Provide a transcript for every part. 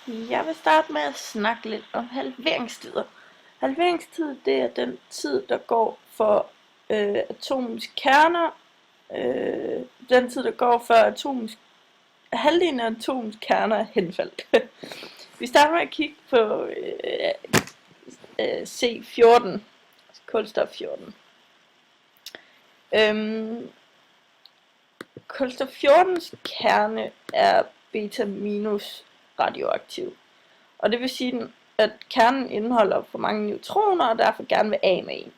Jeg vil starte med at snakke lidt om halveringstider. Halveringstid, det er den tid, der går for atomens kerner. Den tid, der går før halvdelen af atomens kerner er henfaldt. Vi starter med at kigge på C14, kulstof 14. Kulstof 14's kerne er beta minus radioaktiv. Og det vil sige, at kernen indeholder for mange neutroner, og derfor gerne vil af med en.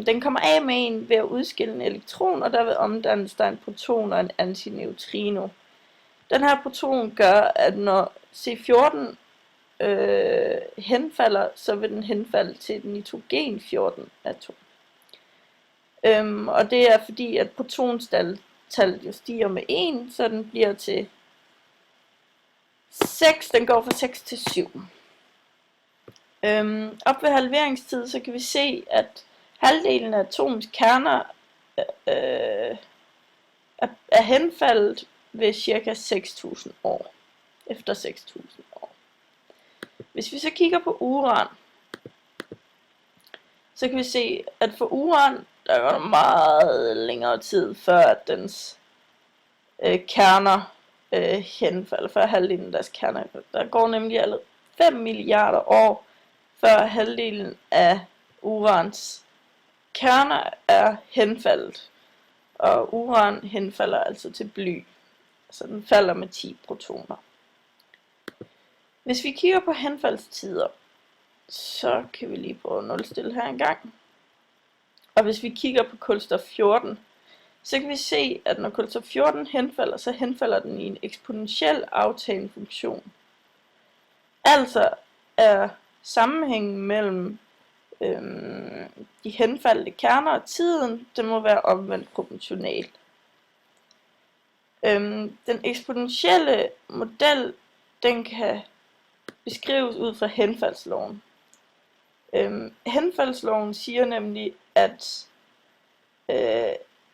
Den kommer af med en ved at udskille en elektron, og derved omdannes der en proton og en antineutrino. Den her proton gør, at når C14 henfalder, så vil den henfalde til et nitrogen 14 atom. Og det er fordi, at protonstallet jo stiger med 1, så den bliver til 6, den går fra 6 til 7. Op ved halveringstid, så kan vi se, at halvdelen af atomens kerner er henfaldet ved ca. 6.000 år. Efter 6.000 år. Hvis vi så kigger på uran, så kan vi se, at for uran, der går meget længere tid, før at dens kerner henfalder, før halvdelen af deres kerner. Der går nemlig alle 5 milliarder år, før halvdelen af urans kerner er henfaldet. Og uran henfalder altså til bly. Så den falder med 10 protoner. Hvis vi kigger på henfaldstider, så kan vi lige prøve at nulstille her en gang. Og hvis vi kigger på kulstof 14, så kan vi se, at når kulstof 14 henfalder, så henfalder den i en eksponentiel aftagende funktion. Altså er sammenhængen mellem de henfaldte kerner og tiden, den må være omvendt proportional. Den eksponentielle model, den kan beskrives ud fra henfaldsloven. Henfaldsloven siger nemlig, at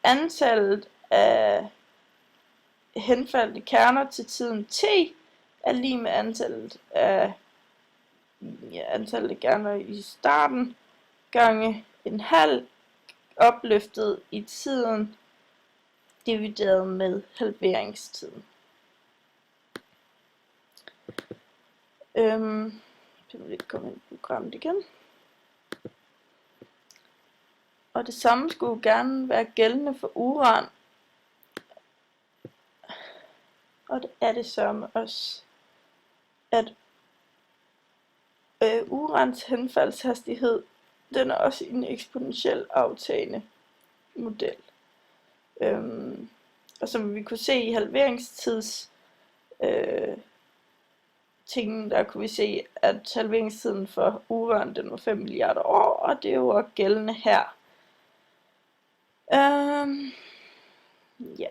antallet af henfaldte kerner til tiden t er lige med antallet af kerner i starten gange en halv opløftet i tiden divideret med halveringstiden. Så vil jeg komme ind i programmet igen. Og det samme skulle gerne være gældende for uran. Og det er det sørme også, at urans henfaldshastighed, den er også en eksponentiel aftagende model. Og som vi kunne se i halveringstids tingen, der kunne vi se, at halveringstiden for uran, den var 5 milliarder år, og det er jo også gældende her. Ja.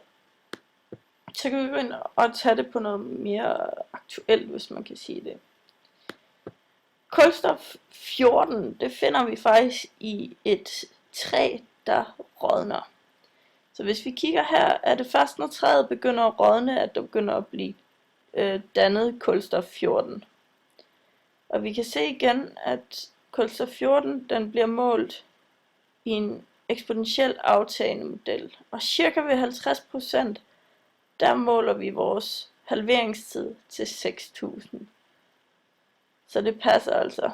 Så kan vi gå ind og tage det på noget mere aktuelt, hvis man kan sige det. Kulstof 14, det finder vi faktisk i et træ, der rådner. Så hvis vi kigger her, er det først når træet begynder at rådne, at der begynder at blive dannet kulstof 14. Og vi kan se igen, at kulstof 14, den bliver målt i en eksponentiel aftagende model. Og cirka ved 50%, der måler vi vores halveringstid til 6.000. Så det passer altså.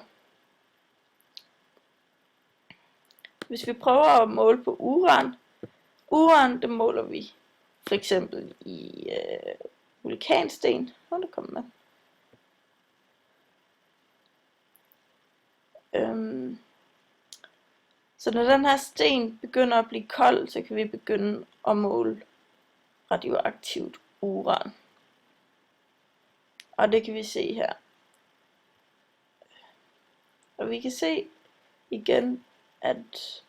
Hvis vi prøver at måle på uran, det måler vi for eksempel i vulkansten. Det kommer med. Så når den her sten begynder at blive kold, så kan vi begynde at måle radioaktivt uran. Og det kan vi se her. Og vi kan se igen, at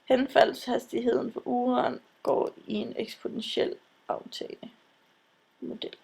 henfaldshastigheden for uran går i en eksponentiel aftagende model.